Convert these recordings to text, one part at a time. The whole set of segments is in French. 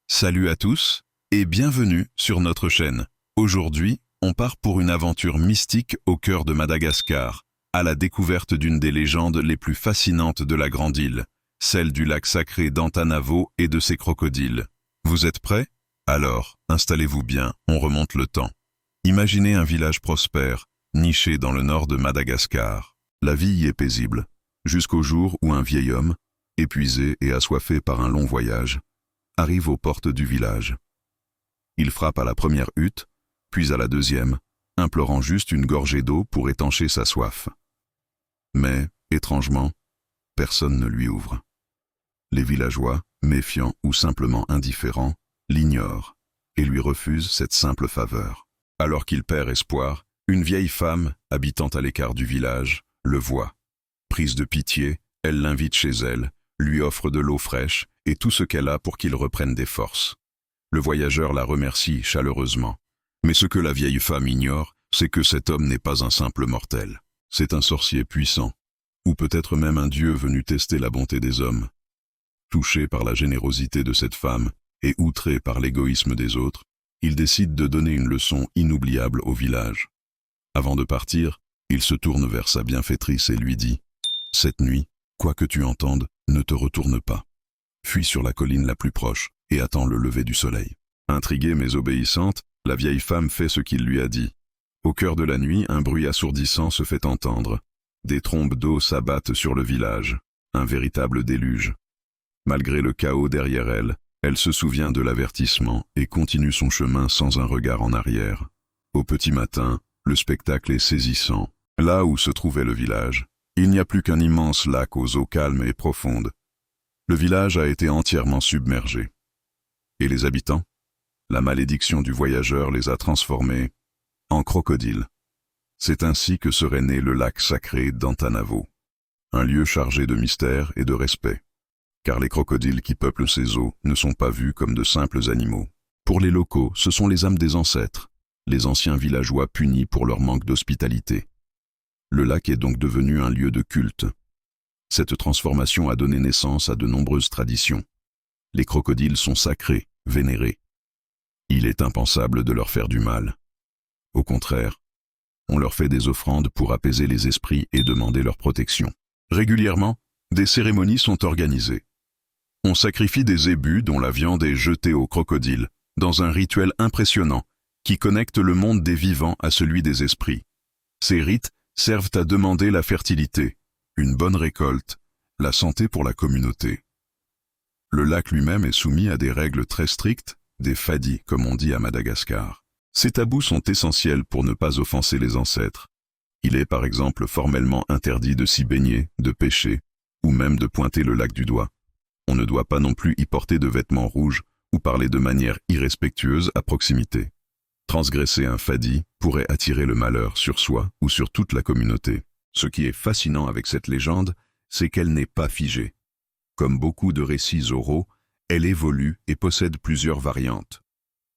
Salut à tous et bienvenue sur notre chaîne. Aujourd'hui, on part pour une aventure mystique au cœur de Madagascar, à la découverte d'une des légendes les plus fascinantes de la Grande Île, celle du lac sacré d'Antananarivo et de ses crocodiles. Vous êtes prêts? Alors, installez-vous bien, on remonte le temps. Imaginez un village prospère, niché dans le nord de Madagascar. La vie y est paisible, jusqu'au jour où un vieil homme, épuisé et assoiffé par un long voyage, arrive aux portes du village. Il frappe à la première hutte, puis à la deuxième, implorant juste une gorgée d'eau pour étancher sa soif. Mais, étrangement, personne ne lui ouvre. Les villageois, méfiants ou simplement indifférents, l'ignorent et lui refusent cette simple faveur. Alors qu'il perd espoir, une vieille femme, habitant à l'écart du village, le voit. Prise de pitié, elle l'invite chez elle, lui offre de l'eau fraîche et tout ce qu'elle a pour qu'il reprenne des forces. Le voyageur la remercie chaleureusement. Mais ce que la vieille femme ignore, c'est que cet homme n'est pas un simple mortel. C'est un sorcier puissant, ou peut-être même un dieu venu tester la bonté des hommes. Touché par la générosité de cette femme et outré par l'égoïsme des autres, il décide de donner une leçon inoubliable au village. Avant de partir, il se tourne vers sa bienfaitrice et lui dit « Cette nuit, quoi que tu entendes, ne te retourne pas. Fuis sur la colline la plus proche et attends le lever du soleil. » Intriguée mais obéissante, la vieille femme fait ce qu'il lui a dit. Au cœur de la nuit, un bruit assourdissant se fait entendre. Des trombes d'eau s'abattent sur le village, un véritable déluge. Malgré le chaos derrière elle, elle se souvient de l'avertissement et continue son chemin sans un regard en arrière. Au petit matin, le spectacle est saisissant. Là où se trouvait le village, il n'y a plus qu'un immense lac aux eaux calmes et profondes. Le village a été entièrement submergé. Et les habitants? La malédiction du voyageur les a transformés en crocodiles. C'est ainsi que serait né le lac sacré d'Antananarivo, un lieu chargé de mystère et de respect, car les crocodiles qui peuplent ces eaux ne sont pas vus comme de simples animaux. Pour les locaux, ce sont les âmes des ancêtres, les anciens villageois punis pour leur manque d'hospitalité. Le lac est donc devenu un lieu de culte. Cette transformation a donné naissance à de nombreuses traditions. Les crocodiles sont sacrés, vénérés. Il est impensable de leur faire du mal. Au contraire, on leur fait des offrandes pour apaiser les esprits et demander leur protection. Régulièrement, des cérémonies sont organisées. On sacrifie des zébus dont la viande est jetée aux crocodiles, dans un rituel impressionnant qui connecte le monde des vivants à celui des esprits. Ces rites servent à demander la fertilité, une bonne récolte, la santé pour la communauté. Le lac lui-même est soumis à des règles très strictes, des fadis comme on dit à Madagascar. Ces tabous sont essentiels pour ne pas offenser les ancêtres. Il est par exemple formellement interdit de s'y baigner, de pêcher, ou même de pointer le lac du doigt. On ne doit pas non plus y porter de vêtements rouges ou parler de manière irrespectueuse à proximité. Transgresser un fadi pourrait attirer le malheur sur soi ou sur toute la communauté. Ce qui est fascinant avec cette légende, c'est qu'elle n'est pas figée. Comme beaucoup de récits oraux, elle évolue et possède plusieurs variantes.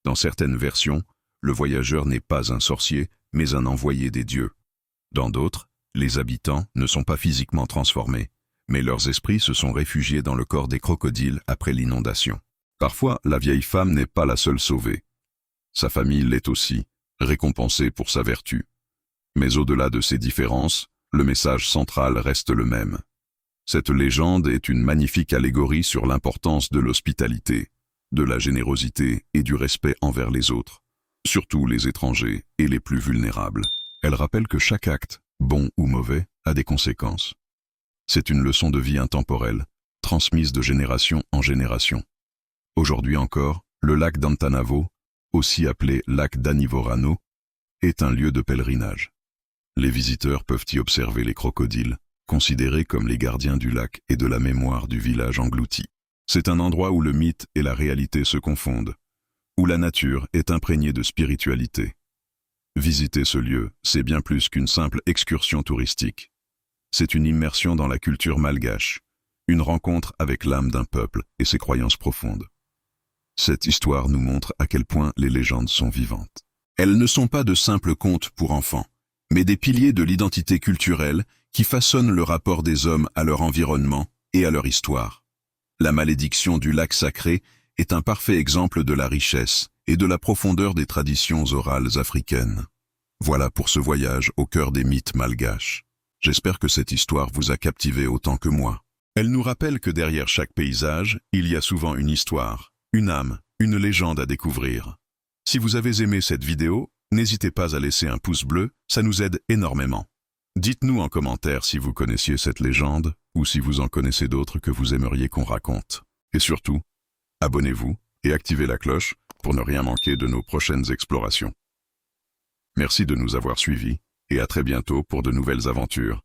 Dans certaines versions, le voyageur n'est pas un sorcier, mais un envoyé des dieux. Dans d'autres, les habitants ne sont pas physiquement transformés, mais leurs esprits se sont réfugiés dans le corps des crocodiles après l'inondation. Parfois, la vieille femme n'est pas la seule sauvée. Sa famille l'est aussi, récompensée pour sa vertu. Mais au-delà de ces différences, le message central reste le même. Cette légende est une magnifique allégorie sur l'importance de l'hospitalité, de la générosité et du respect envers les autres, surtout les étrangers et les plus vulnérables. Elle rappelle que chaque acte, bon ou mauvais, a des conséquences. C'est une leçon de vie intemporelle, transmise de génération en génération. Aujourd'hui encore, le lac d'Antananarivo, aussi appelé lac d'Anivorano, est un lieu de pèlerinage. Les visiteurs peuvent y observer les crocodiles, considérés comme les gardiens du lac et de la mémoire du village englouti. C'est un endroit où le mythe et la réalité se confondent, où la nature est imprégnée de spiritualité. Visiter ce lieu, c'est bien plus qu'une simple excursion touristique. C'est une immersion dans la culture malgache, une rencontre avec l'âme d'un peuple et ses croyances profondes. Cette histoire nous montre à quel point les légendes sont vivantes. Elles ne sont pas de simples contes pour enfants, mais des piliers de l'identité culturelle qui façonnent le rapport des hommes à leur environnement et à leur histoire. La malédiction du lac sacré est un parfait exemple de la richesse et de la profondeur des traditions orales africaines. Voilà pour ce voyage au cœur des mythes malgaches. J'espère que cette histoire vous a captivé autant que moi. Elle nous rappelle que derrière chaque paysage, il y a souvent une histoire, une âme, une légende à découvrir. Si vous avez aimé cette vidéo, n'hésitez pas à laisser un pouce bleu, ça nous aide énormément. Dites-nous en commentaire si vous connaissiez cette légende ou si vous en connaissez d'autres que vous aimeriez qu'on raconte. Et surtout, abonnez-vous et activez la cloche pour ne rien manquer de nos prochaines explorations. Merci de nous avoir suivis et à très bientôt pour de nouvelles aventures.